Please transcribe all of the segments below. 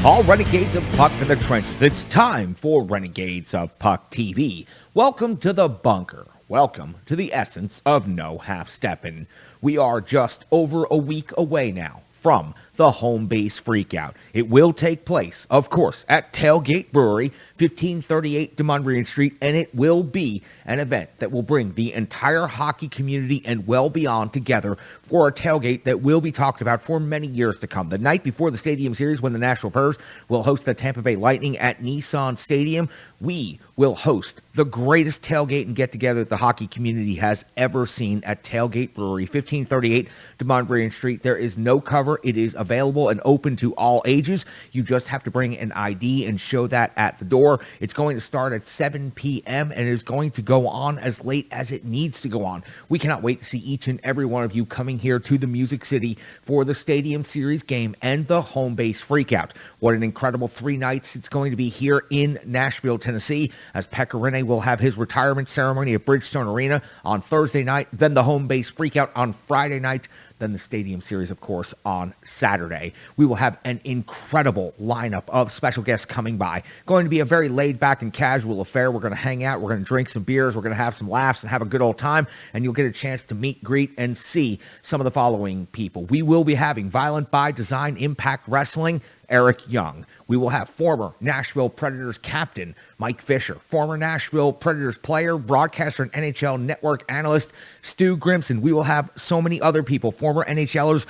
All Renegades of Puck to the trenches. It's time for Renegades of Puck TV. Welcome to the bunker. Welcome to the essence of no half-stepping. We are just over a week away now from the home base freakout. It will take place, of course, at Tailgate Brewery, 1538 Demondrian Street, and it will be an event that will bring the entire hockey community and well beyond together for a tailgate that will be talked about for many years to come. The night before the Stadium Series, when the Nashville Preds will host the Tampa Bay Lightning at Nissan Stadium, we will host the greatest tailgate and get-together that the hockey community has ever seen at Tailgate Brewery, 1538 Demondrian Street. There is no cover. It is available and open to all ages. You just have to bring an ID and show that at the door. It's going to start at 7 p.m. and is going to go on as late as it needs to go on. We cannot wait to see each and every one of you coming here to the Music City for the Stadium Series game and the home base freakout. What an incredible 3 nights it's going to be here in Nashville, Tennessee, as Pekka Rinne will have his retirement ceremony at Bridgestone Arena on Thursday night, then the home base freakout on Friday night, then the Stadium Series, of course, on Saturday. We will have an incredible lineup of special guests coming by. Going to be a very laid-back and casual affair. We're going to hang out. We're going to drink some beers. We're going to have some laughs and have a good old time. And you'll get a chance to meet, greet, and see some of the following people. We will be having Violent by Design Impact Wrestling, Eric Young. We will have former Nashville Predators captain Mike Fisher, former Nashville Predators player, broadcaster, and NHL Network analyst Stu Grimson. We will have so many other people, former NHLers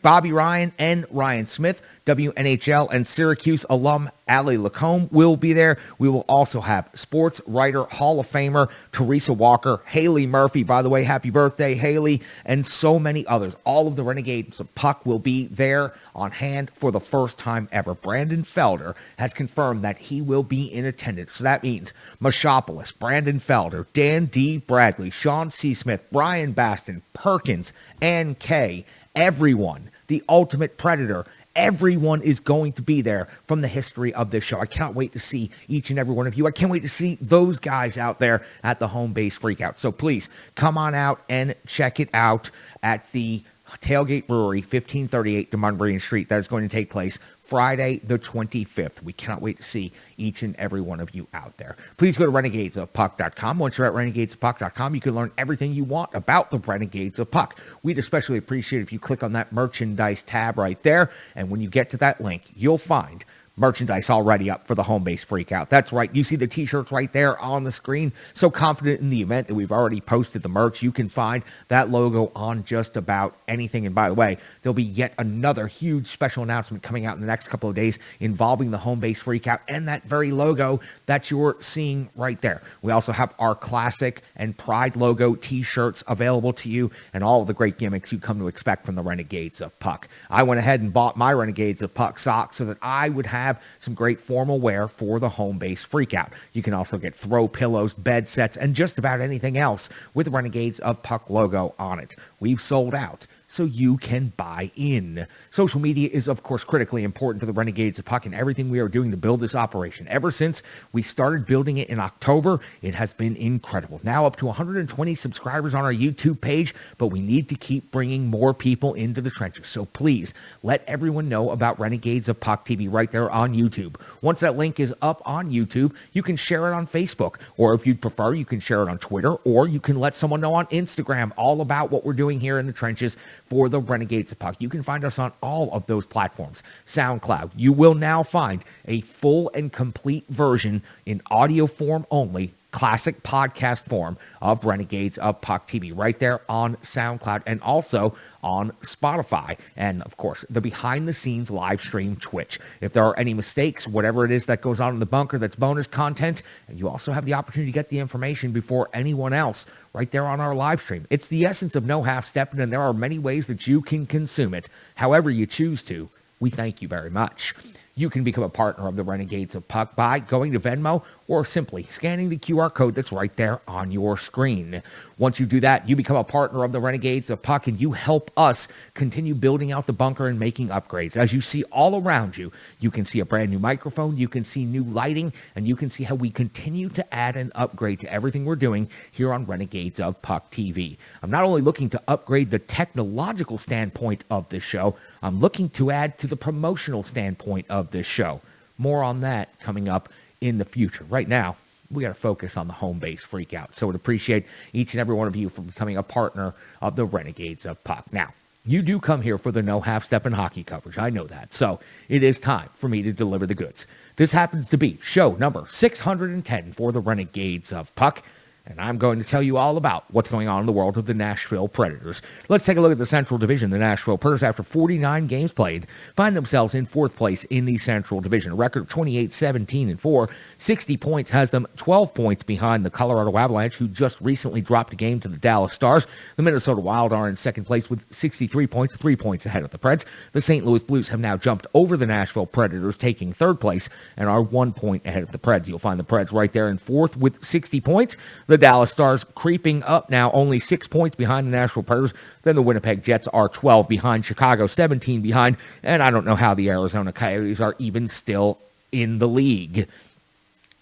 Bobby Ryan and Ryan Smith. WNHL and Syracuse alum Allie Lacombe will be there. We will also have sports writer, Hall of Famer Teresa Walker, Haley Murphy, by the way, happy birthday, Haley, and so many others. All of the Renegades of Puck will be there on hand for the first time ever. Brandon Felder has confirmed that he will be in attendance. So that means Mashopoulos, Brandon Felder, Dan D. Bradley, Sean C. Smith, Brian Baston, Perkins, and Kay, everyone, the Ultimate Predator. Everyone is going to be there from the history of this show. I can't wait to see each and every one of you. I can't wait to see those guys out there at the home base freakout. So please come on out and check it out at the Tailgate Brewery, 1538 Demondrian Street. That is going to take place Friday the 25th. We cannot wait to see each and every one of you out there. Please go to renegadesofpuck.com. Once you're at renegadesofpuck.com, you can learn everything you want about the Renegades of Puck. We'd especially appreciate if you click on that merchandise tab right there, and when you get to that link, you'll find merchandise already up for the home base freakout. That's right. You see the t-shirts right there on the screen. So confident in the event that we've already posted the merch. You can find that logo on just about anything. And by the way, there'll be yet another huge special announcement coming out in the next couple of days involving the home base freakout and that very logo that you're seeing right there. We also have our classic and pride logo t-shirts available to you and all of the great gimmicks you come to expect from the Renegades of Puck. I went ahead and bought my Renegades of Puck socks so that I would have some great formal wear for the home base freakout. You can also get throw pillows, bed sets, and just about anything else with the Renegades of Puck logo on it. We've sold out, so you can buy in. Social media is, of course, critically important to the Renegades of Puck and everything we are doing to build this operation. Ever since we started building it in October, it has been incredible. Now up to 120 subscribers on our YouTube page, but we need to keep bringing more people into the trenches. So please let everyone know about Renegades of Puck TV right there on YouTube. Once that link is up on YouTube, you can share it on Facebook, or if you'd prefer, you can share it on Twitter, or you can let someone know on Instagram all about what we're doing here in the trenches for the Renegades of Puck. You can find us on all of those platforms. SoundCloud, you will now find a full and complete version in audio form only, classic podcast form of Renegades of Puck TV right there on SoundCloud and also on Spotify. And of course, the behind the scenes live stream Twitch. If there are any mistakes, whatever it is that goes on in the bunker, that's bonus content. And you also have the opportunity to get the information before anyone else right there on our live stream. It's the essence of no half-stepping, and there are many ways that you can consume it. However you choose to, we thank you very much. You can become a partner of the Renegades of Puck by going to Venmo or simply scanning the QR code that's right there on your screen. Once you do that, you become a partner of the Renegades of Puck, and you help us continue building out the bunker and making upgrades. As you see all around you, you can see a brand new microphone, you can see new lighting, and you can see how we continue to add and upgrade to everything we're doing here on Renegades of Puck TV. I'm not only looking to upgrade the technological standpoint of this show, I'm looking to add to the promotional standpoint of this show. More on that coming up in the future. Right now, we got to focus on the home base freakout. So I would appreciate each and every one of you for becoming a partner of the Renegades of Puck. Now, you do come here for the no half-step in hockey coverage. I know that. So it is time for me to deliver the goods. This happens to be show number 610 for the Renegades of Puck. And I'm going to tell you all about what's going on in the world of the Nashville Predators. Let's take a look at the Central Division. The Nashville Predators, after 49 games played, find themselves in fourth place in the Central Division. A record of 28-17-4. 60 points has them 12 points behind the Colorado Avalanche, who just recently dropped a game to the Dallas Stars. The Minnesota Wild are in second place with 63 points, 3 points ahead of the Preds. The St. Louis Blues have now jumped over the Nashville Predators, taking third place, and are 1 point ahead of the Preds. You'll find the Preds right there in fourth with 60 points. The Dallas Stars creeping up now, only 6 points behind the Nashville Predators. Then the Winnipeg Jets are 12 behind, Chicago 17 behind, and I don't know how the Arizona Coyotes are even still in the league.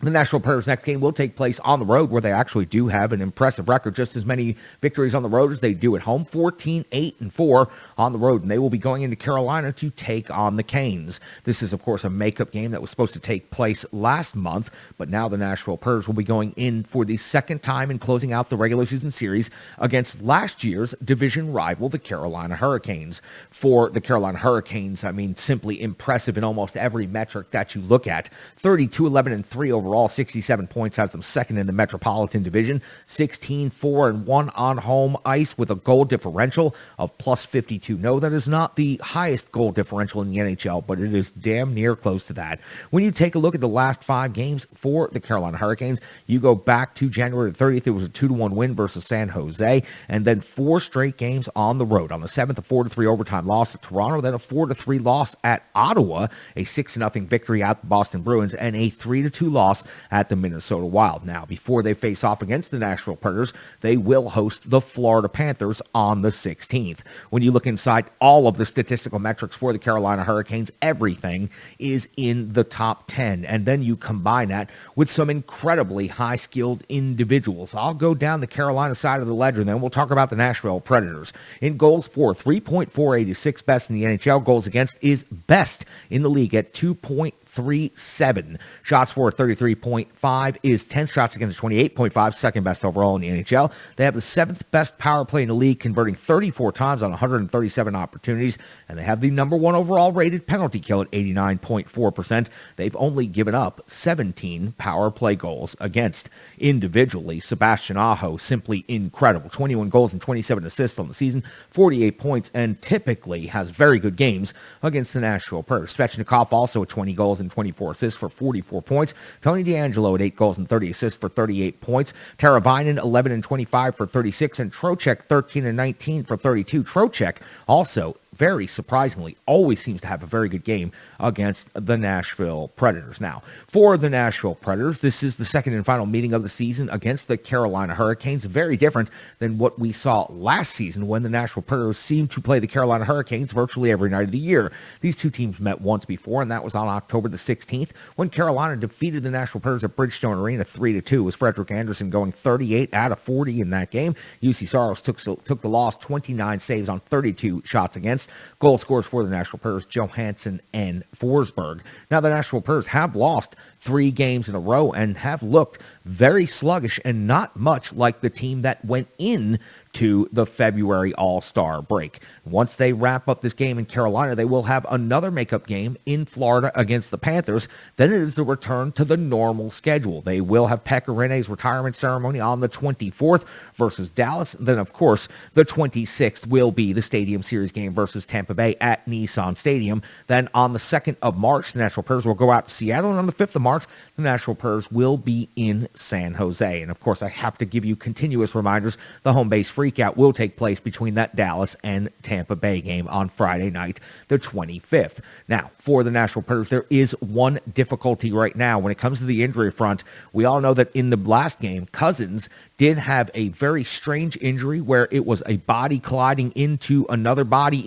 The Nashville Predators' next game will take place on the road, where they actually do have an impressive record, just as many victories on the road as they do at home, 14-8-4 on the road, and they will be going into Carolina to take on the Canes. This is, of course, a makeup game that was supposed to take place last month, but now the Nashville Predators will be going in for the second time and closing out the regular season series against last year's division rival, the Carolina Hurricanes. For the Carolina Hurricanes, I mean, simply impressive in almost every metric that you look at. 32-11-3 overall, 67 points, has them second in the Metropolitan Division. 16-4-1 on home ice with a goal differential of plus 52. No, that is not the highest goal differential in the NHL, but it is damn near close to that. When you take a look at the last 5 games for the Carolina Hurricanes, you go back to January 30th, it was a 2-1 win versus San Jose, and then 4 straight games on the road. On the 7th, a 4-3 overtime loss at Toronto, then a 4-3 loss at Ottawa, a 6-0 victory at the Boston Bruins, and a 3-2 loss at the Minnesota Wild. Now, before they face off against the Nashville Predators, they will host the Florida Panthers on the 16th. When you look inside all of the statistical metrics for the Carolina Hurricanes, everything is in the top 10. And then you combine that with some incredibly high-skilled individuals. I'll go down the Carolina side of the ledger, and then we'll talk about the Nashville Predators. In goals for, 3.48 is sixth best in the NHL. Goals against is best in the league at 2.37. Shots for 33.5 is 10th. Shots against 28.5, second best overall in the NHL. They have the 7th best power play in the league, converting 34 times on 137 opportunities, and they have the number 1 overall rated penalty kill at 89.4%. They've only given up 17 power play goals against. Individually, Sebastian Aho, simply incredible. 21 goals and 27 assists on the season, 48 points, and typically has very good games against the Nashville Predators. Svechnikov also at 20 goals and 24 assists for 44 points. Tony DeAngelo at 8 goals and 30 assists for 38 points. Teravainen 11 and 25 for 36, and Trocheck 13 and 19 for 32. Trocheck also, very surprisingly, always seems to have a very good game against the Nashville Predators. Now, for the Nashville Predators, this is the second and final meeting of the season against the Carolina Hurricanes. Very different than what we saw last season, when the Nashville Predators seemed to play the Carolina Hurricanes virtually every night of the year. These two teams met once before, and that was on October the 16th, when Carolina defeated the Nashville Predators at Bridgestone Arena 3-2, with Frederik Andersen going 38 out of 40 in that game. UC Saros took the loss, 29 saves on 32 shots against. Goal scorers for the Nashville Predators, Johansson and Forsberg. Now, the Nashville Predators have lost 3 games in a row and have looked very sluggish and not much like the team that went in to the February All-Star break. Once they wrap up this game in Carolina, they will have another makeup game in Florida against the Panthers. Then it is the return to the normal schedule. They will have Pekka Rinne's retirement ceremony on the 24th versus Dallas. Then, of course, the 26th will be the Stadium Series game versus Tampa Bay at Nissan Stadium. Then on the 2nd of March, the Nashville Predators will go out to Seattle. And on the 5th of March, the Nashville Predators will be in San Jose. And, of course, I have to give you continuous reminders. The home base freakout will take place between that Dallas and Tampa Bay game on Friday night, the 25th. Now, for the Nashville Predators, there is one difficulty right now when it comes to the injury front. We all know that in the last game, Cousins did have a very strange injury where it was a body colliding into another body,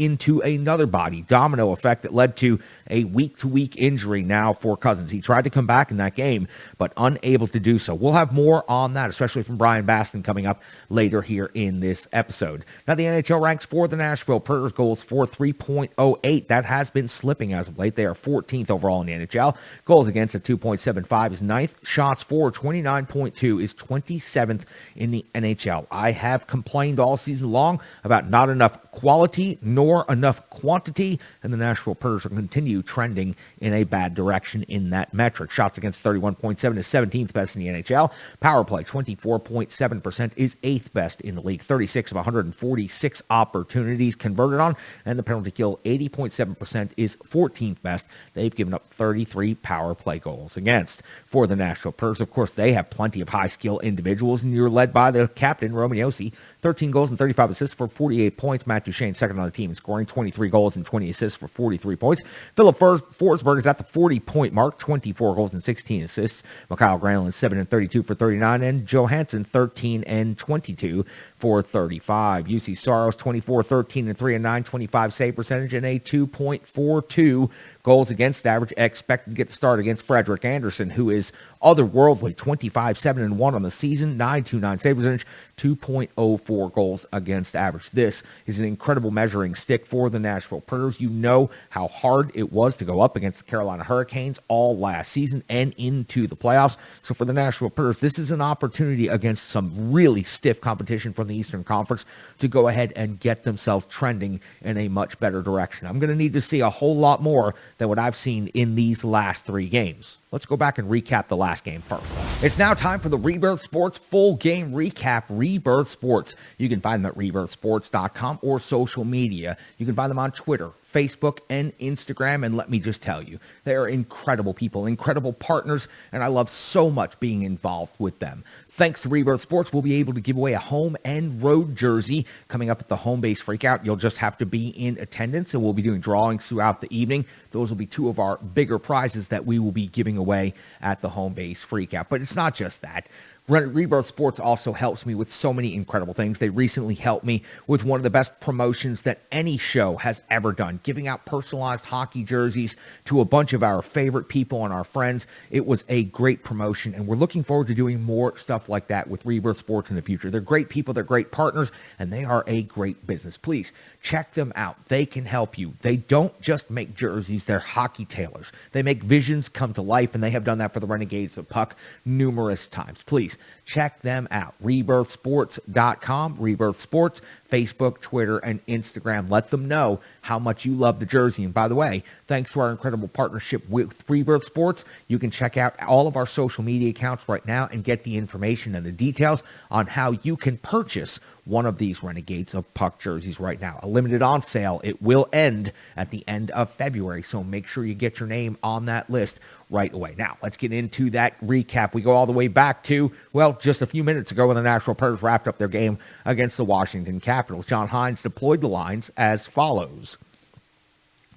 domino effect that led to a week-to-week injury now for Cousins. He tried to come back in that game, but unable to do so. We'll have more on that, especially from Brian Baston coming up later here in this episode. Now, the NHL ranks for the Nashville Predators goals for 3.08. That has been slipping as of late. They are 14th overall in the NHL. Goals against at 2.75 is 9th. Shots for 29.2 is 27th in the NHL. I have complained all season long about not enough quality nor enough quantity, and the Nashville Predators will continue trending in a bad direction in that metric. Shots against 31.7 is 17th best in the NHL. Power play 24.7% is 8th best in the league. 36 of 146 opportunities converted on, and the penalty kill 80.7% is 14th best. They've given up 33 power play goals against. For the Nashville Predators, of course, they have plenty of high skill individuals, and you're led by the captain, Roman Josi. 13 goals and 35 assists for 48 points. Matt Duchene, second on the team, scoring 23 goals and 20 assists for 43 points. Philip Forsberg is at the 40-point mark, 24 goals and 16 assists. Mikhail Granlund, 7 and 32 for 39, and Johansson, 13 and 22 for 35. UC Saros, 24, 13 and 3 and 925 save percentage and a 2.42 goals against average. Expected to get the start against Frederik Andersen, who is otherworldly. 25, 7 and 1 on the season, 929 save percentage, 2.04 goals against average. This is an incredible measuring stick for the Nashville Predators. You know how hard it was to go up against the Carolina Hurricanes all last season and into the playoffs. So for the Nashville Predators, this is an opportunity against some really stiff competition from the Eastern Conference to go ahead and get themselves trending in a much better direction. I'm going to need to see a whole lot more than what I've seen in these last 3 games. Let's go back and recap the last game first. It's now time for the Rebirth Sports full game recap. Rebirth Sports. You can find them at rebirthsports.com or social media. You can find them on Twitter, Facebook, and Instagram. And let me just tell you, they are incredible people, incredible partners, and I love so much being involved with them. Thanks to Rebirth Sports, we'll be able to give away a home and road jersey coming up at the Home Base Freakout. You'll just have to be in attendance, and we'll be doing drawings throughout the evening. Those will be 2 of our bigger prizes that we will be giving away at the Home Base Freakout. But it's not just that. Rebirth Sports also helps me with so many incredible things. They recently helped me with one of the best promotions that any show has ever done, giving out personalized hockey jerseys to a bunch of our favorite people and our friends. It was a great promotion, and we're looking forward to doing more stuff like that with Rebirth Sports in the future. They're great people, they're great partners, and they are a great business. Please check them out. They can help you. They don't just make jerseys, they're hockey tailors. They make visions come to life, and they have done that for the Renegades of Puck numerous times. Please check them out. RebirthSports.com, Rebirth Sports, Facebook, Twitter, and Instagram. Let them know how much you love the jersey. And by the way, thanks to our incredible partnership with Rebirth Sports, you can check out all of our social media accounts right now and get the information and the details on how you can purchase one of these Renegades of Puck jerseys right now. A limited on sale. It will end at the end of February, so make sure you get your name on that list right away. Now, let's get into that recap. We go all the way back to, well, just a few minutes ago when the Nashville Predators wrapped up their game against the Washington Capitals. John Hines deployed the lines as follows: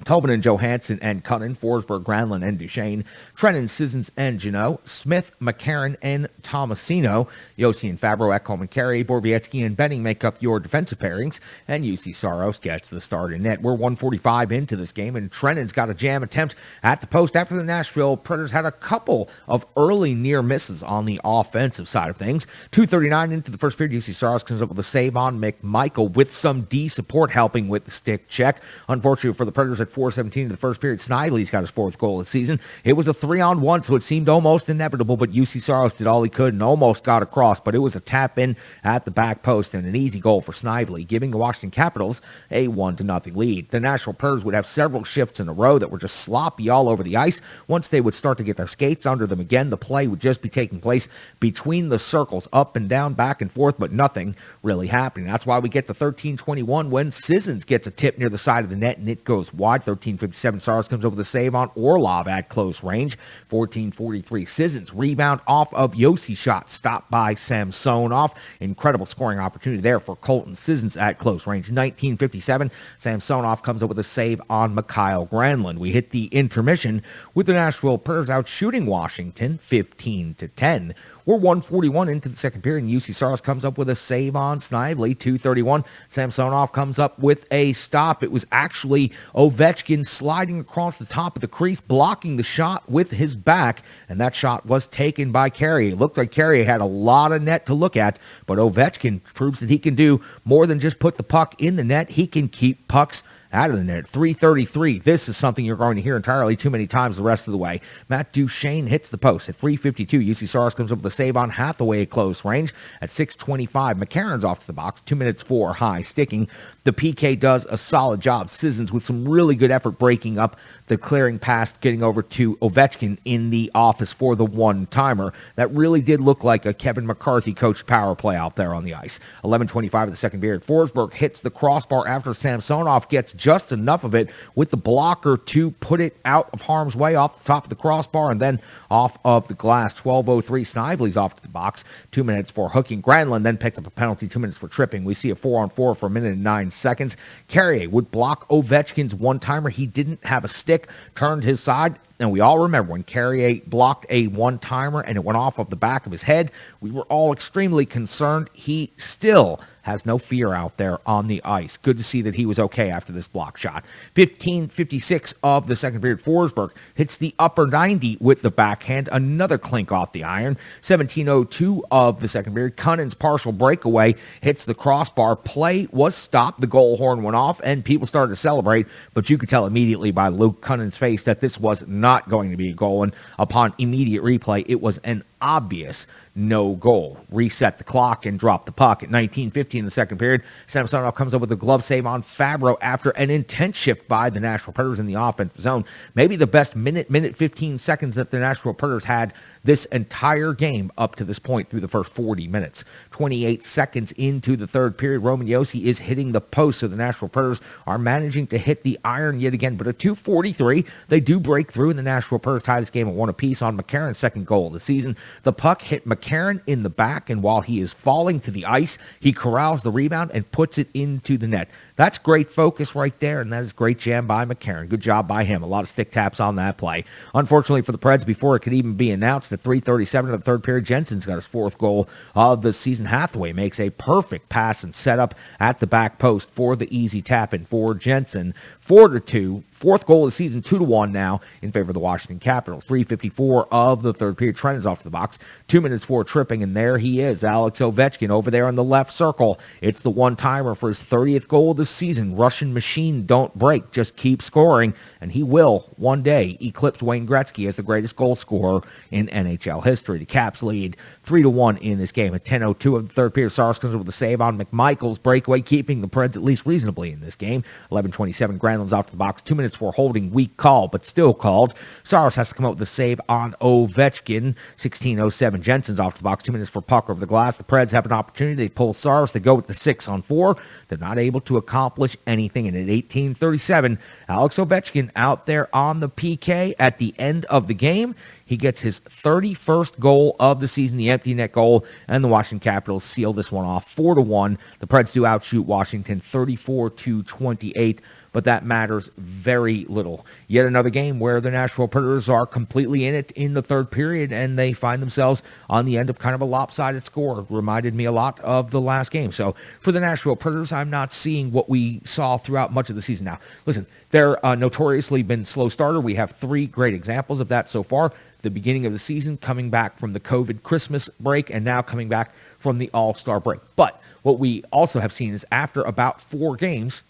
Tobin and Johansson and Cunnin, Forsberg, Granlund, and Duchene, Trennan, Sissons, and Janot, Smith, McCarron, and Tomasino, Josi and Fabro, Ekholm and Carey, Borowiecki and Benning make up your defensive pairings, and UC Saros gets the start in net. We're 1:45 into this game, and Trennan's got a jam attempt at the post after the Nashville Predators had a couple of early near misses on the offensive side of things. 2:39 into the first period, UC Saros comes up with a save on McMichael with some D support helping with the stick check. Unfortunately for the Predators, at 4:17 in the first period, Snively's got his 4th goal of the season. It was a 3-on-1, so it seemed almost inevitable, but UC Saros did all he could and almost got across, but it was a tap in at the back post and an easy goal for Snively, giving the Washington Capitals a 1-0 lead. The Nashville Predators would have several shifts in a row that were just sloppy all over the ice. Once they would start to get their skates under them again, the play would just be taking place between the circles, up and down, back and forth, but nothing really happening. That's why we get to 13:21 when Sissons gets a tip near the side of the net and it goes wide. 13:57. Saros comes over the save on Orlov at close range. 14:43. Sissons rebound off of Yossi shot, stopped by Samsonov. Incredible scoring opportunity there for Colton Sissons at close range. 19:57. Samsonov comes up with a save on Mikhail Granlund. We hit the intermission with the Nashville Predators out shooting Washington 15-10. We're 141 into the second period, and UC Saros comes up with a save on Snively, 2:31. Samsonov comes up with a stop. It was actually Ovechkin sliding across the top of the crease, blocking the shot with his back, and that shot was taken by Carrier. It looked like Carrier had a lot of net to look at, but Ovechkin proves that he can do more than just put the puck in the net. He can keep pucks out of the net. 3:33. This is something you're going to hear entirely too many times the rest of the way. Matt Duchene hits the post at 3:52. UC Saros comes up with a save on Hathaway at close range at 6:25. McCarron's off to the box. 2 minutes for high sticking. The PK does a solid job. Sissons with some really good effort breaking up the clearing pass, getting over to Ovechkin in the office for the one-timer. That really did look like a Kevin McCarthy coached power play out there on the ice. 11:25 of the second period. Forsberg hits the crossbar after Samsonov gets just enough of it with the blocker to put it out of harm's way off the top of the crossbar and then off of the glass. 12:03. Snively's off to the box. 2 minutes for hooking. Granlund then picks up a penalty. 2 minutes for tripping. We see a 4-on-4 for a minute and 9 seconds. Carrier would block Ovechkin's one-timer. He didn't have a stick, turned his side, and we all remember when Carrier blocked a one-timer and it went off of the back of his head. We were all extremely concerned. He still has no fear out there on the ice. Good to see that he was okay after this block shot. 15:56 of the second period. Forsberg hits the upper 90 with the backhand. Another clink off the iron. 17:02 of the second period. Cunning's partial breakaway hits the crossbar. Play was stopped. The goal horn went off and people started to celebrate, but you could tell immediately by Luke Cunning's face that this was not going to be a goal, and upon immediate replay, it was an obvious no goal. Reset the clock and drop the puck. At 19:50 in the second period, Samsonov comes up with a glove save on Fabro after an intense shift by the Nashville Predators in the offensive zone. Maybe the best minute 15 seconds that the Nashville Predators had this entire game up to this point through the first 40 minutes. 28 seconds into the third period, Roman Josi is hitting the post, so the Nashville Predators are managing to hit the iron yet again. But at 2:43, they do break through, and the Nashville Predators tie this game at 1 apiece on McCarron's second goal of the season. The puck hit McCarron in the back, and while he is falling to the ice, he corrals the rebound and puts it into the net. That's great focus right there, and that is great jam by McCarron. Good job by him. A lot of stick taps on that play. Unfortunately for the Preds, before it could even be announced, at 3:37 of the third period, Jensen's got his fourth goal of the season. Hathaway makes a perfect pass and setup at the back post for the easy tap-in for Jensen. 4-2. Fourth goal of the season, 2-1 now in favor of the Washington Capitals. 3:54 of the third period. Trent is off to the box. 2 minutes for tripping, and there he is, Alex Ovechkin over there in the left circle. It's the one-timer for his 30th goal of the season. Russian machine don't break, just keep scoring, and he will one day eclipse Wayne Gretzky as the greatest goal scorer in NHL history. The Caps lead 3-1 in this game. At 10:02 of the third period, Saros comes with a save on McMichael's breakaway, keeping the Preds at least reasonably in this game. 11:27, Granlund's off to the box. 2 minutes for holding, weak call, but still called. Saros has to come out with a save on Ovechkin. 16:07, Jensen's off the box. 2 minutes for puck over the glass. The Preds have an opportunity. They pull Saros. They go with the 6-on-4. They're not able to accomplish anything. And at 18:37, Alex Ovechkin out there on the PK at the end of the game. He gets his 31st goal of the season, the empty net goal, and the Washington Capitals seal this one off 4-1. The Preds do outshoot Washington 34-28, but that matters very little. Yet another game where the Nashville Predators are completely in it in the third period, and they find themselves on the end of kind of a lopsided score. It reminded me a lot of the last game. So for the Nashville Predators, I'm not seeing what we saw throughout much of the season. Now, listen, they're notoriously been slow starter. We have 3 great examples of that so far. The beginning of the season, coming back from the COVID Christmas break, and now coming back from the All-Star break. But what we also have seen is after about 4 games,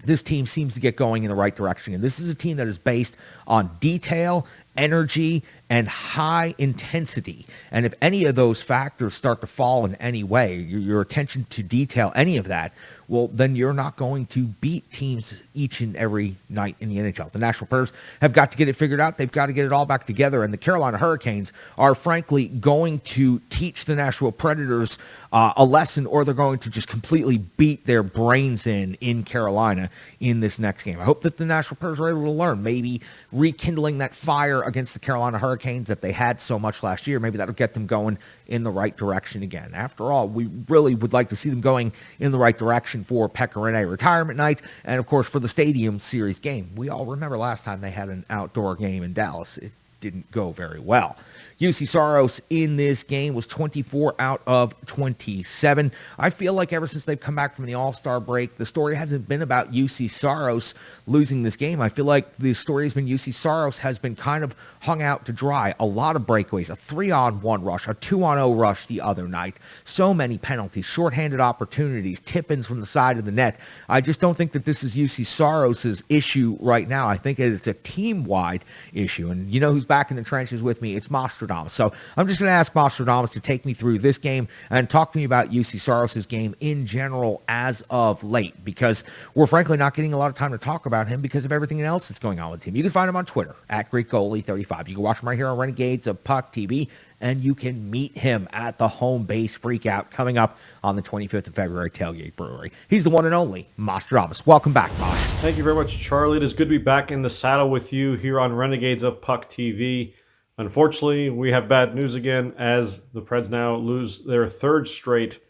this team seems to get going in the right direction. And this is a team that is based on detail energy and high intensity. And if any of those factors start to fall in any way, your attention to detail, any of that, well, then you're not going to beat teams each and every night in the NHL. The Nashville Predators have got to get it figured out. They've got to get it all back together. And the Carolina Hurricanes are, frankly, going to teach the Nashville Predators a lesson, or they're going to just completely beat their brains in Carolina in this next game. I hope that the Nashville Predators are able to learn, maybe rekindling that fire against the Carolina Hurricanes that they had so much last year. Maybe that'll get them going in the right direction again. After all, we really would like to see them going in the right direction for Pekka Rinne retirement night, and of course for the Stadium Series game. We all remember last time they had an outdoor game in Dallas. It didn't go very well. UC Saros in this game was 24 out of 27. I feel like ever since they've come back from the All-Star break, the story hasn't been about UC Saros losing this game. I feel like the story has been UC Saros has been kind of hung out to dry. A lot of breakaways, a 3-on-1 rush, a 2-on-0 rush the other night. So many penalties, shorthanded opportunities, tip-ins from the side of the net. I just don't think that this is UC Saros' issue right now. I think it's a team-wide issue. And you know who's back in the trenches with me? It's Mastradamus. So I'm just going to ask Mastradamus to take me through this game and talk to me about UC Saros' game in general as of late, because we're frankly not getting a lot of time to talk about him because of everything else that's going on with the team. You can find him on Twitter at GreekGoalie35. You can watch him right here on Renegades of Puck TV, and you can meet him at the Home Base Freakout coming up on the 25th of February, Tailgate Brewery. He's the one and only Mastradamus. Welcome back, Mas. Thank you very much, Charlie. It is good to be back in the saddle with you here on Renegades of Puck TV. Unfortunately, we have bad news again as the Preds now lose their third straight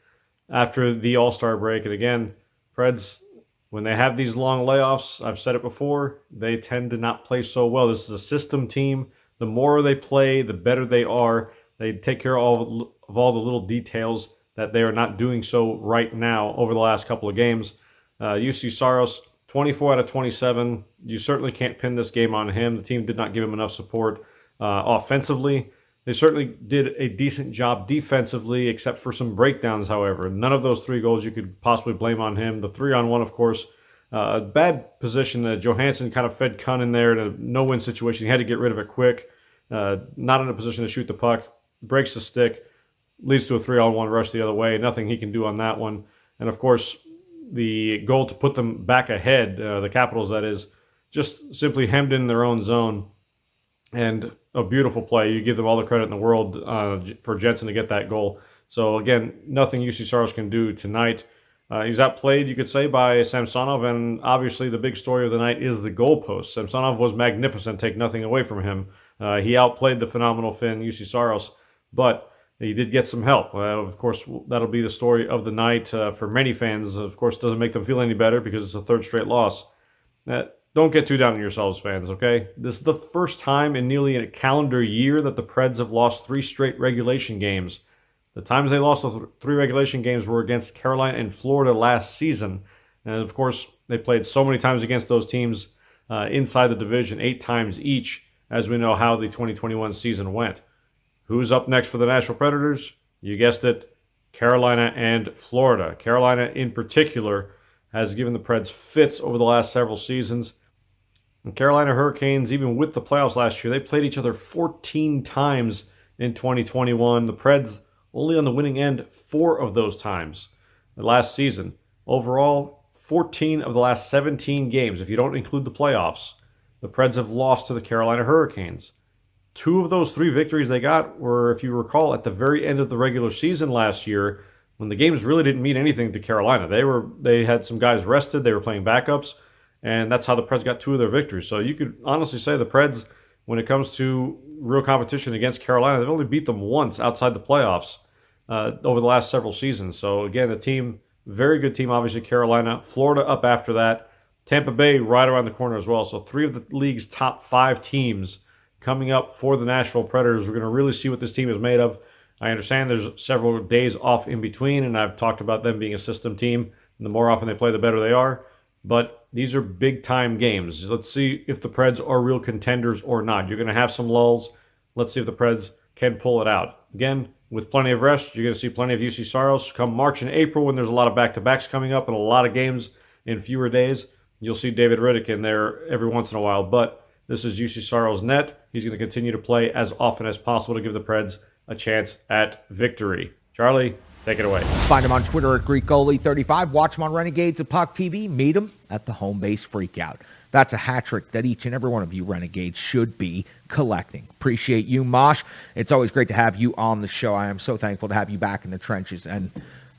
after the All-Star break. And again, Preds, when they have these long layoffs, I've said it before, they tend to not play so well. This is a system team. The more they play, the better they are. They take care of all the little details that they are not doing so right now over the last couple of games. UC Saros, 24 out of 27. You certainly can't pin this game on him. The team did not give him enough support offensively. They certainly did a decent job defensively, except for some breakdowns, however. None of those 3 goals you could possibly blame on him. The 3-on-1, of course, a bad position. Johansson kind of fed Kuhn in there in a no-win situation. He had to get rid of it quick. Not in a position to shoot the puck. Breaks the stick. Leads to a 3-on-1 rush the other way. Nothing he can do on that one. And, of course, the goal to put them back ahead, the Capitals, that is, just simply hemmed in their own zone. And a beautiful play. You give them all the credit in the world for Jensen to get that goal. So, again, nothing UC Saros can do tonight. He's outplayed, you could say, by Samsonov, and obviously the big story of the night is the goalpost. Samsonov was magnificent, take nothing away from him. He outplayed the phenomenal Finn, UC Saros, but he did get some help. Of course, that'll be the story of the night for many fans. Of course, it doesn't make them feel any better because it's a third straight loss. Don't get too down on yourselves, fans, okay? This is the first time in nearly a calendar year that the Preds have lost 3 straight regulation games. The times they lost the 3 regulation games were against Carolina and Florida last season. And, of course, they played so many times against those teams inside the division, 8 times each, as we know how the 2021 season went. Who's up next for the Nashville Predators? You guessed it, Carolina and Florida. Carolina, in particular, has given the Preds fits over the last several seasons. And Carolina Hurricanes, even with the playoffs last year, they played each other 14 times in 2021. The Preds only on the winning end 4 of those times last season. Overall, 14 of the last 17 games, if you don't include the playoffs, the Preds have lost to the Carolina Hurricanes. 2 of those 3 victories they got were, if you recall, at the very end of the regular season last year, when the games really didn't mean anything to Carolina. They had some guys rested, they were playing backups, and that's how the Preds got 2 of their victories. So you could honestly say the Preds, when it comes to real competition against Carolina, they've only beat them once outside the playoffs over the last several seasons. So again, the team, very good team, obviously Carolina. Florida up after that. Tampa Bay right around the corner as well. So 3 of the league's top 5 teams coming up for the Nashville Predators. We're going to really see what this team is made of. I understand there's several days off in between, and I've talked about them being a system team. And the more often they play, the better they are. But these are big-time games. Let's see if the Preds are real contenders or not. You're going to have some lulls. Let's see if the Preds can pull it out. Again, with plenty of rest, you're going to see plenty of UC Saros. Come March and April, when there's a lot of back-to-backs coming up and a lot of games in fewer days, you'll see David Riddick in there every once in a while. But This is UC Saro's net. He's going to continue to play as often as possible to give the Preds a chance at victory. Charlie, take it away. Find him on Twitter at GreekGoalie35. Watch him on Renegades of Puck TV. Meet him at the home base freakout. That's a hat trick that each and every one of you Renegades should be collecting. Appreciate you, Mosh. It's always great to have you on the show. I am so thankful to have you back in the trenches. And,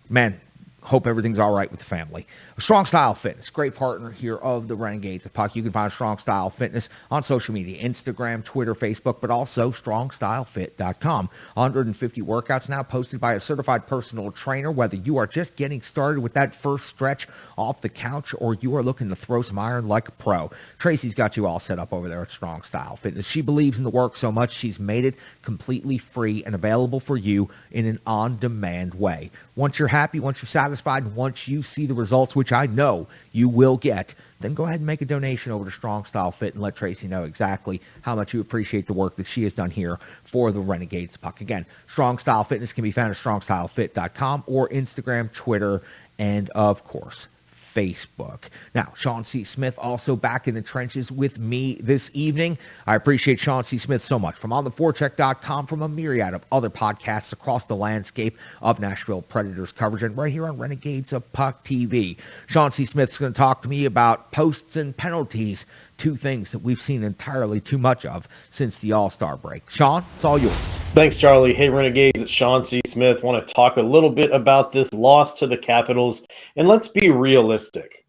man, hope everything's all right with the family. Strong Style Fitness, great partner here of the Renegades of Puck. You can find Strong Style Fitness on social media, Instagram, Twitter, Facebook, but also StrongStyleFit.com. 150 workouts now posted by a certified personal trainer. Whether you are just getting started with that first stretch off the couch or you are looking to throw some iron like a pro, Tracy's got you all set up over there at Strong Style Fitness. She believes in the work so much, she's made it completely free and available for you in an on-demand way. Once you're happy, once you're satisfied, once you see the results, which I know you will get, then go ahead and make a donation over to Strong Style Fit and let Tracy know exactly how much you appreciate the work that she has done here for the Renegades Puck. Again, Strong Style Fitness can be found at StrongStyleFit.com or Instagram, Twitter, and of course, Facebook. Now, Sean C. Smith also back in the trenches with me this evening. I appreciate Sean C. Smith so much from ontheforecheck.com, from a myriad of other podcasts across the landscape of Nashville Predators coverage, and right here on Renegades of Puck TV. Sean C. Smith's going to talk to me about posts and penalties, two things that we've seen entirely too much of since the All-Star break. Sean, it's all yours. Thanks, Charlie. Hey, Renegades, it's Sean C. Smith. Want to talk a little bit about this loss to the Capitals. And let's be realistic.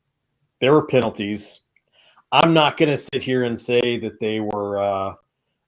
There were penalties. I'm not going to sit here and say that they were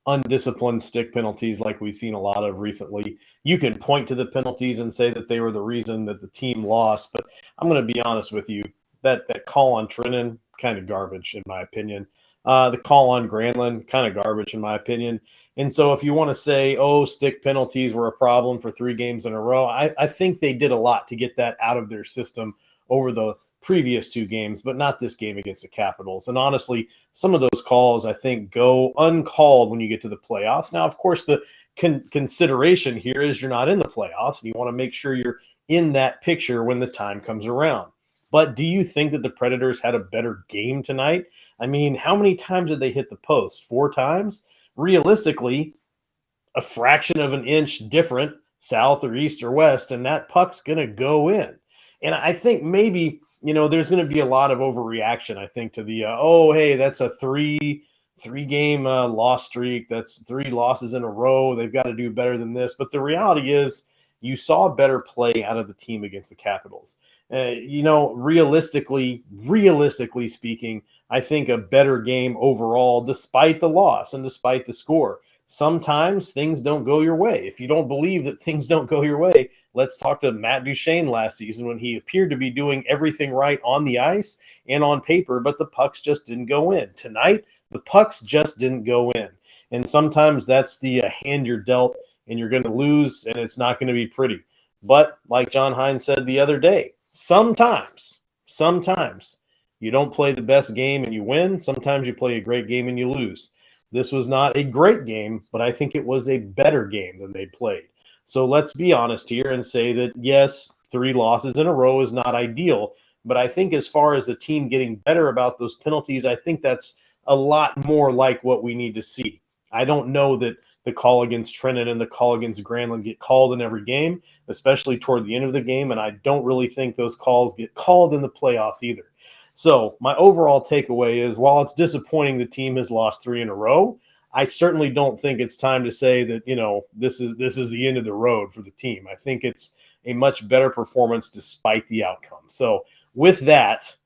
undisciplined stick penalties like we've seen a lot of recently. You can point to the penalties and say that they were the reason that the team lost. But I'm going to be honest with you. That call on Trennan, kind of garbage in my opinion. The call on Granlund, kind of garbage in my opinion. And so if you want to say, oh, stick penalties were a problem for 3 games in a row, I think they did a lot to get that out of their system over the previous 2 games, but not this game against the Capitals. And honestly, some of those calls, I think, go uncalled when you get to the playoffs. Now, of course, the consideration here is you're not in the playoffs, and you want to make sure you're in that picture when the time comes around. But do you think that the Predators had a better game tonight? I mean, how many times did they hit the post? 4 times? Realistically, a fraction of an inch different, south or east or west, and that puck's going to go in. And I think maybe, there's going to be a lot of overreaction, I think, to the, hey, that's a three-game loss streak. That's 3 losses in a row. They've got to do better than this. But the reality is you saw better play out of the team against the Capitals. Realistically speaking, I think a better game overall, despite the loss and despite the score. Sometimes things don't go your way. If you don't believe that things don't go your way, let's talk to Matt Duchene last season when he appeared to be doing everything right on the ice and on paper, but the pucks just didn't go in. Tonight, the pucks just didn't go in. And sometimes that's the hand you're dealt, and you're going to lose, and it's not going to be pretty. But like John Hines said the other day, sometimes you don't play the best game and you win. Sometimes you play a great game and you lose. This was not a great game, but I think it was a better game than they played. So let's be honest here and say that, yes, 3 losses in a row is not ideal. But I think as far as the team getting better about those penalties, I think that's a lot more like what we need to see. I don't know that the call against Trennan and the call against Granlund get called in every game, especially toward the end of the game. And I don't really think those calls get called in the playoffs either. So my overall takeaway is, while it's disappointing the team has lost 3 in a row, I certainly don't think it's time to say that, this is the end of the road for the team. I think it's a much better performance despite the outcome. So with that,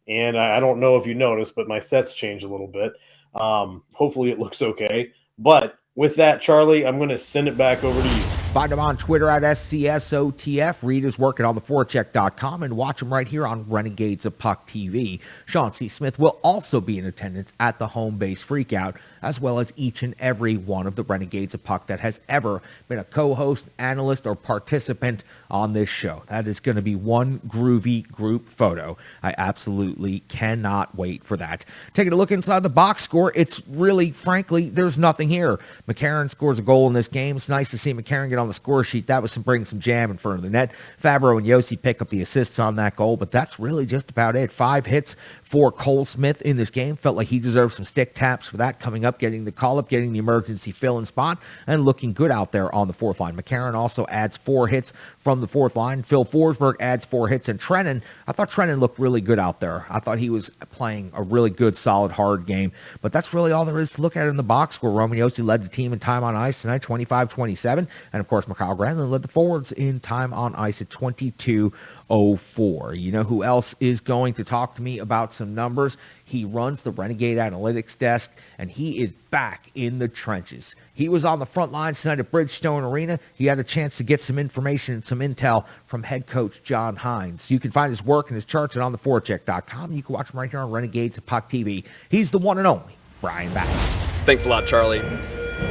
and I don't know if you noticed, but my sets changed a little bit. Hopefully it looks okay. But with that, Charlie, I'm going to send it back over to you. Find him on Twitter at SCSOTF. Read his work at ontheforecheck.com and watch him right here on Renegades of Puck TV. Sean C. Smith will also be in attendance at the home base freakout as well as each and every one of the Renegades of Puck that has ever been a co-host, analyst, or participant on this show. That is going to be one groovy group photo. I absolutely cannot wait for that. Taking a look inside the box score, it's really, frankly, there's nothing here. McCarron scores a goal in this game. It's nice to see McCarron get on the score sheet. That was bringing some jam in front of the net. Fabro and Yossi pick up the assists on that goal, but that's really just about it. 5 hits for Cole Smith in this game. Felt like he deserved some stick taps for that, coming up, getting the call-up, getting the emergency fill-in spot, and looking good out there on the fourth line. McCarron also adds 4 hits from the fourth line. Phil Forsberg adds 4 hits, and Trennan, I thought Trennan looked really good out there. I thought he was playing a really good, solid, hard game, but that's really all there is to look at in the box score. Roman Yossi led the team in time on ice tonight, 25-27, and of course, Mikhail Granlund led the forwards in time on ice at 22-04. You know who else is going to talk to me about some numbers? He runs the Renegade Analytics desk, and he is back in the trenches. He was on the front lines tonight at Bridgestone Arena. He had a chance to get some information and some intel from head coach John Hines. You can find his work and his charts at ontheforecheck.com. You can watch him right here on Renegades of Puck TV. He's the one and only Brian Bass. Thanks a lot, Charlie.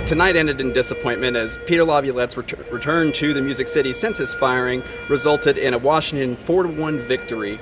Tonight ended in disappointment as Peter Laviolette's return to the Music City since his firing resulted in a Washington 4-1 victory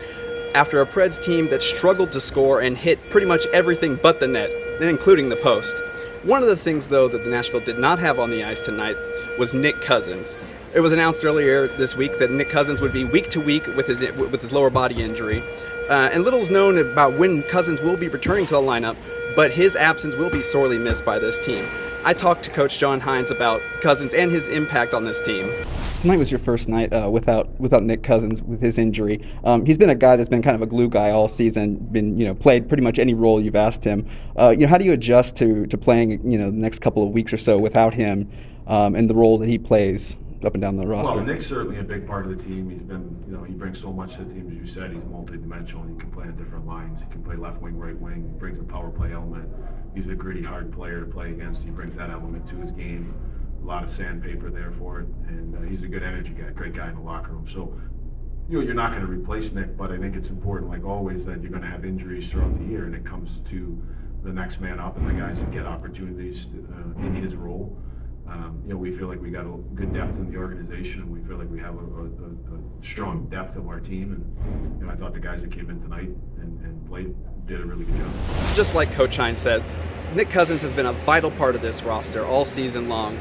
after a Preds team that struggled to score and hit pretty much everything but the net, including the post. One of the things, though, that the Nashville did not have on the ice tonight was Nick Cousins. It was announced earlier this week that Nick Cousins would be week to week with his lower body injury. And little is known about when Cousins will be returning to the lineup, but his absence will be sorely missed by this team. I talked to Coach John Hines about Cousins and his impact on this team. Tonight was your first night without Nick Cousins with his injury. He's been a guy that's been kind of a glue guy all season. Been played pretty much any role you've asked him. How do you adjust to playing the next couple of weeks or so without him and the role that he plays up and down the roster? Well, Nick's certainly a big part of the team. He's been, he brings so much to the team, as you said. He's multi-dimensional. He can play on different lines. He can play left wing, right wing. He brings a power play element. He's a gritty, hard player to play against. He brings that element to his game. A lot of sandpaper there for it, and he's a good energy guy, great guy in the locker room. So, you're not going to replace Nick, but I think it's important, like always, that you're going to have injuries throughout the year, and it comes to the next man up and the guys that get opportunities in his role. We feel like we got a good depth in the organization, and we feel like we have a strong depth of our team. And I thought the guys that came in tonight and played did a really good job. Just like Coach Hines said, Nick Cousins has been a vital part of this roster all season long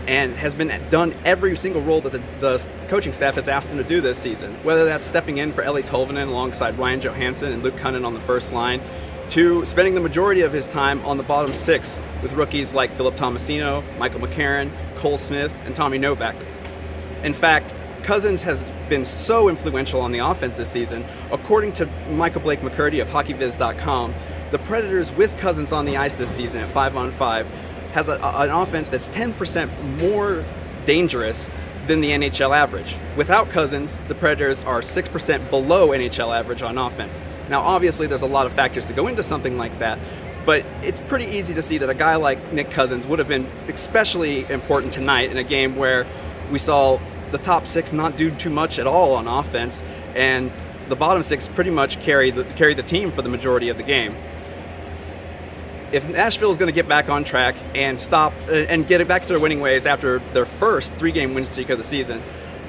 and has been done every single role that the coaching staff has asked him to do this season, whether that's stepping in for Ellie Tolvanen alongside Ryan Johansson and Luke Cunnin on the first line, to spending the majority of his time on the bottom 6 with rookies like Philip Tomasino, Michael McCarron, Cole Smith, and Tommy Novak. In fact, Cousins has been so influential on the offense this season. According to Michael Blake McCurdy of HockeyViz.com, the Predators with Cousins on the ice this season at 5-on-5 has an offense that's 10% more dangerous than the NHL average. Without Cousins, the Predators are 6% below NHL average on offense. Now, obviously, there's a lot of factors to go into something like that, but it's pretty easy to see that a guy like Nick Cousins would have been especially important tonight in a game where we saw the top 6 not do too much at all on offense, and the bottom 6 pretty much carry the team for the majority of the game. If Nashville is going to get back on track and stop and get it back to their winning ways after their first 3-game win streak of the season,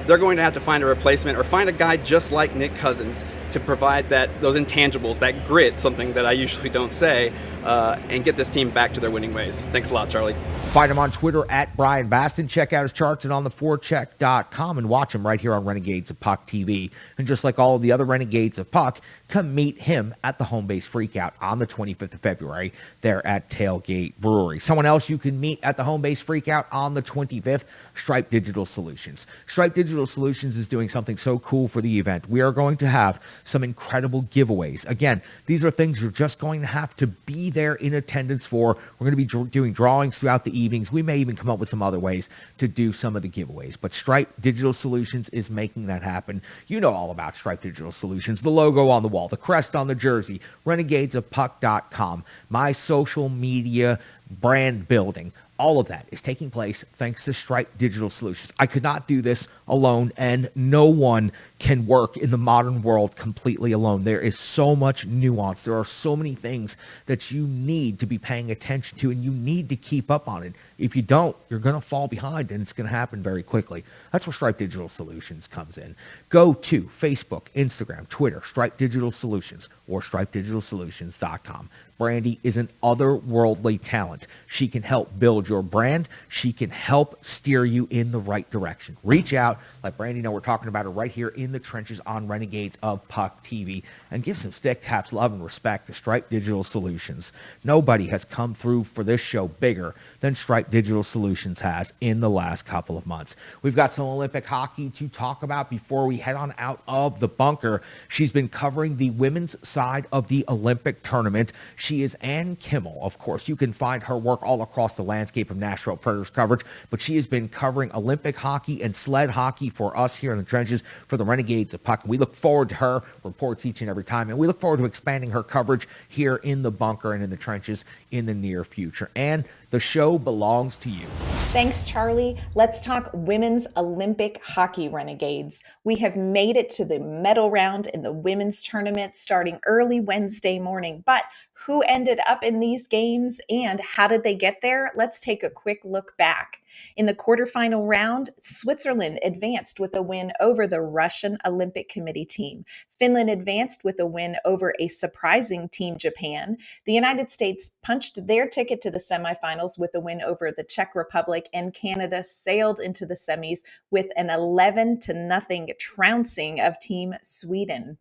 they're going to have to find a replacement or find a guy just like Nick Cousins to provide those intangibles, that grit, something that I usually don't say, and get this team back to their winning ways. Thanks a lot, Charlie. Find him on Twitter at Brian Baston. Check out his charts at ontheforecheck.com and watch him right here on Renegades of Puck TV. And just like all of the other Renegades of Puck, come meet him at the Home Base Freakout on the 25th of February there at Tailgate Brewery. Someone else you can meet at the Home Base Freakout on the 25th, Stripe Digital Solutions. Stripe Digital Solutions is doing something so cool for the event. We are going to have some incredible giveaways. Again, these are things you're just going to have to be there in attendance for. We're going to be doing drawings throughout the evenings. We may even come up with some other ways to do some of the giveaways, but Stripe Digital Solutions is making that happen. You know all about Stripe Digital Solutions, the logo on the wall, the crest on the jersey, renegadesofpuck.com, my social media brand building. All of that is taking place thanks to Stripe Digital Solutions. I could not do this alone, and no one can work in the modern world completely alone. There is so much nuance. There are so many things that you need to be paying attention to, and you need to keep up on it. If you don't, you're going to fall behind, and it's going to happen very quickly. That's where Stripe Digital Solutions comes in. Go to Facebook, Instagram, Twitter, Stripe Digital Solutions, or stripedigitalsolutions.com. Brandy is an otherworldly talent. She can help build your brand. She can help steer you in the right direction. Reach out, let Brandy know we're talking about her right here in the trenches on Renegades of Puck TV, and give some stick taps, love, and respect to Stripe Digital Solutions. Nobody has come through for this show bigger than Stripe Digital Solutions has in the last couple of months. We've got some Olympic hockey to talk about before we head on out of the bunker. She's been covering the women's side of the Olympic tournament. She is Ann Kimmel. Of course, you can find her work all across the landscape of Nashville Predators coverage, but she has been covering Olympic hockey and sled hockey for us here in the trenches for the Renegades of Puck. We look forward to her reports each and every time, and we look forward to expanding her coverage here in the bunker and in the trenches in the near future. And the show belongs to you. Thanks, Charlie. Let's talk women's Olympic hockey, Renegades. We have made it to the medal round in the women's tournament starting early Wednesday morning. But who ended up in these games and how did they get there? Let's take a quick look back. In the quarterfinal round, Switzerland advanced with a win over the Russian Olympic Committee team. Finland advanced with a win over a surprising Team Japan. The United States punched their ticket to the semifinals with a win over the Czech Republic, and Canada sailed into the semis with an 11-0 trouncing of Team Sweden.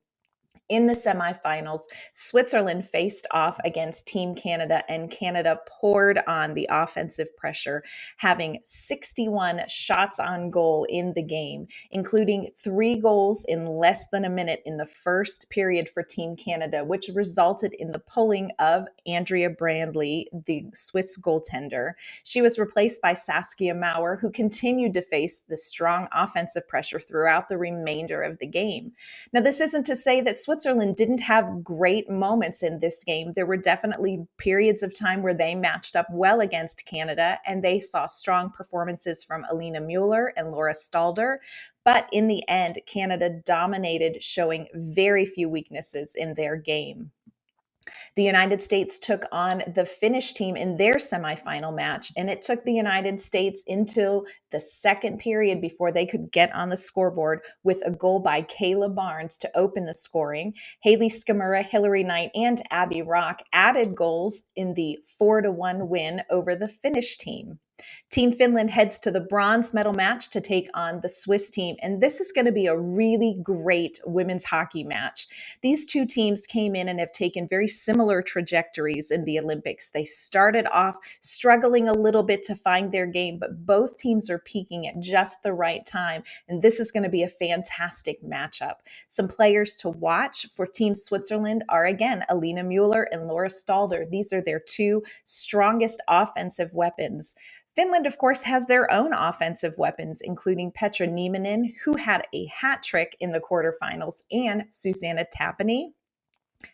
In the semifinals, Switzerland faced off against Team Canada, and Canada poured on the offensive pressure, having 61 shots on goal in the game, including 3 goals in less than a minute in the first period for Team Canada, which resulted in the pulling of Andrea Brandley, the Swiss goaltender. She was replaced by Saskia Maurer, who continued to face the strong offensive pressure throughout the remainder of the game. Now, this isn't to say that Switzerland didn't have great moments in this game. There were definitely periods of time where they matched up well against Canada, and they saw strong performances from Alina Mueller and Laura Stalder. But in the end, Canada dominated, showing very few weaknesses in their game. The United States took on the Finnish team in their semifinal match, and it took the United States into the second period before they could get on the scoreboard with a goal by Kayla Barnes to open the scoring. Haley Skamura, Hillary Knight, and Abby Rock added goals in the 4-1 win over the Finnish team. Team Finland heads to the bronze medal match to take on the Swiss team, and this is going to be a really great women's hockey match. These two teams came in and have taken very similar trajectories in the Olympics. They started off struggling a little bit to find their game, but both teams are peaking at just the right time, and this is going to be a fantastic matchup. Some players to watch for Team Switzerland are, again, Alina Mueller and Laura Stalder. These are their 2 strongest offensive weapons. Finland, of course, has their own offensive weapons, including Petra Nieminen, who had a hat trick in the quarterfinals, and Susanna Tapani.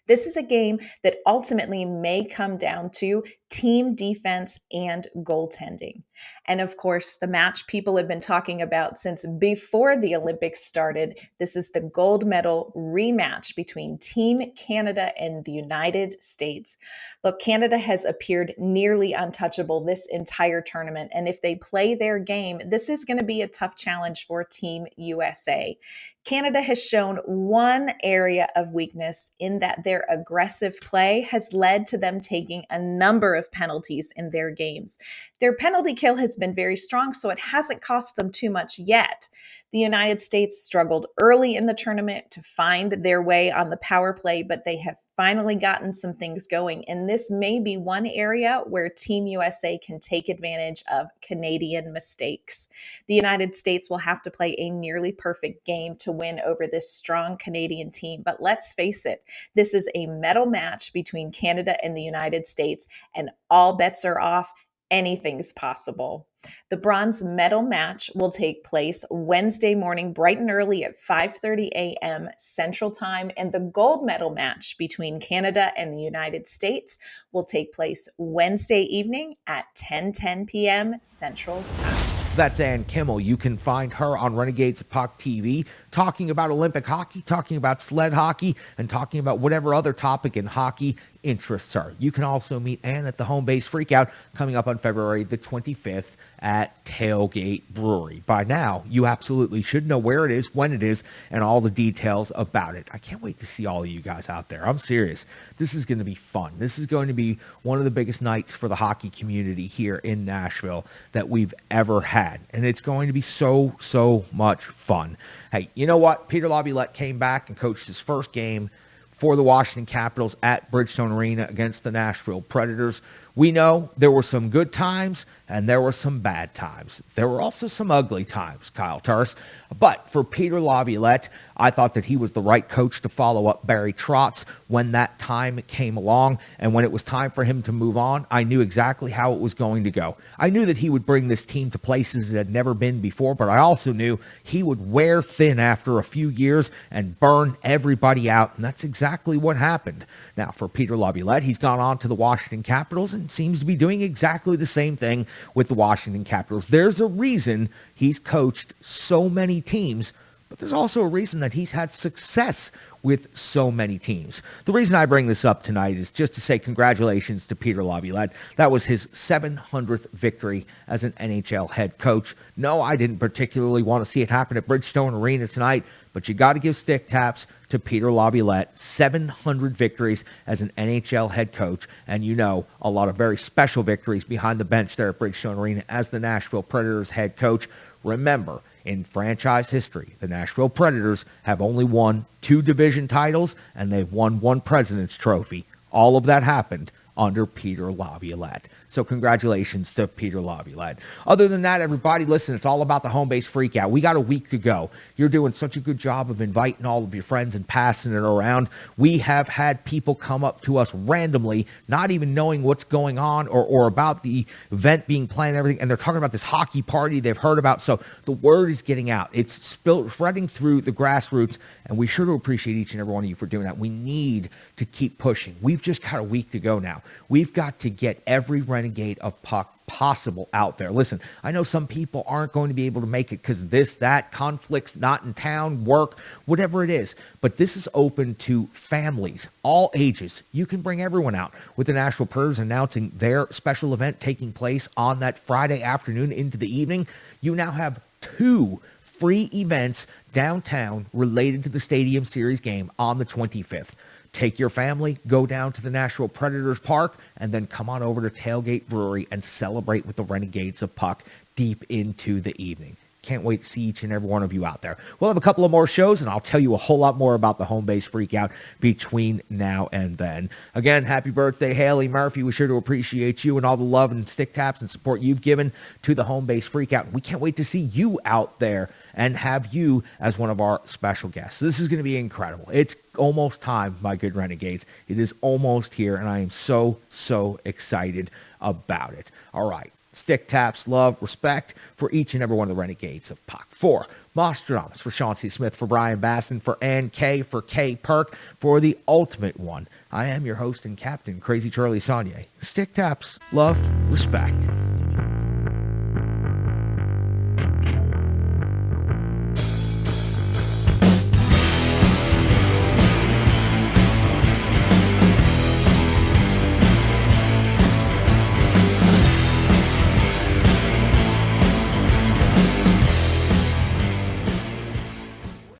This is a game that ultimately may come down to team defense and goaltending. And of course, the match people have been talking about since before the Olympics started. This is the gold medal rematch between Team Canada and the United States. Look, Canada has appeared nearly untouchable this entire tournament. And if they play their game, this is going to be a tough challenge for Team USA. Canada has shown one area of weakness in that their aggressive play has led to them taking a number of penalties in their games. Their penalty kill has been very strong, so it hasn't cost them too much yet. The United States struggled early in the tournament to find their way on the power play, but they have finally gotten some things going. And this may be one area where Team USA can take advantage of Canadian mistakes. The United States will have to play a nearly perfect game to win over this strong Canadian team. But let's face it, this is a medal match between Canada and the United States, and all bets are off. Anything's possible. The bronze medal match will take place Wednesday morning, bright and early at 5:30 a.m. Central Time, and the gold medal match between Canada and the United States will take place Wednesday evening at 10:10 p.m. Central Time. That's Ann Kimmel. You can find her on Renegades of Puck TV talking about Olympic hockey, talking about sled hockey, and talking about whatever other topic in hockey interests her. You can also meet Ann at the Home Base Freakout coming up on February the 25th at Tailgate Brewery. By now, you absolutely should know where it is, when it is, and all the details about it. I can't wait to see all of you guys out there. I'm serious. This is going to be fun. This is going to be one of the biggest nights for the hockey community here in Nashville that we've ever had. And it's going to be so, so much fun. Hey, you know what? Peter Laviolette came back and coached his first game for the Washington Capitals at Bridgestone Arena against the Nashville Predators. We know there were some good times and there were some bad times. There were also some ugly times, Kyle Turris. But for Peter Laviolette, I thought that he was the right coach to follow up Barry Trotz when that time came along. And when it was time for him to move on, I knew exactly how it was going to go. I knew that he would bring this team to places it had never been before, but I also knew he would wear thin after a few years and burn everybody out. And that's exactly what happened. Now, for Peter Laviolette, he's gone on to the Washington Capitals and seems to be doing exactly the same thing with the Washington Capitals. There's a reason he's coached so many teams, but there's also a reason that he's had success with so many teams. The reason I bring this up tonight is just to say congratulations to Peter Laviolette. That was his 700th victory as an NHL head coach. No, I didn't particularly want to see it happen at Bridgestone Arena tonight, but you got to give stick taps to Peter Laviolette. 700 victories as an NHL head coach, and you know, a lot of very special victories behind the bench there at Bridgestone Arena as the Nashville Predators head coach. Remember, in franchise history, the Nashville Predators have only won 2 division titles, and they've won 1 President's Trophy. All of that happened under Peter Laviolette. So congratulations to Peter Laviolette. Other than that, everybody, listen, it's all about the Home Base Freakout. We got a week to go. You're doing such a good job of inviting all of your friends and passing it around. We have had people come up to us randomly, not even knowing what's going on or about the event being planned and everything, and they're talking about this hockey party they've heard about. So the word is getting out. It's spreading through the grassroots, and we sure do appreciate each and every one of you for doing that. We need to keep pushing. We've just got a week to go now. We've got to get every Renegade of Puck possible out there. Listen, I know some people aren't going to be able to make it because this, that, conflicts, not in town, work, whatever it is. But this is open to families, all ages. You can bring everyone out with the Nashville Predators announcing their special event taking place on that Friday afternoon into the evening. You now have 2 free events downtown related to the Stadium Series game on the 25th. Take your family, go down to the Nashville Predators Park, and then come on over to Tailgate Brewery and celebrate with the Renegades of Puck deep into the evening. Can't wait to see each and every one of you out there. We'll have a couple of more shows, and I'll tell you a whole lot more about the Home Base Freakout between now and then. Again, happy birthday, Haley Murphy. We sure do appreciate you and all the love and stick taps and support you've given to the Home Base Freakout. We can't wait to see you out there and have you as one of our special guests. This is going to be incredible. It's almost time, my good Renegades. It is almost here, and I am so, so excited about it. All right. Stick taps, love, respect for each and every one of the Renegades of Puck. For Mostradamus, for Sean C. Smith, for Brian Basson, for Ann K, for K Perk, for the ultimate one. I am your host and captain, Crazy Charlie Saunier. Stick taps, love, respect.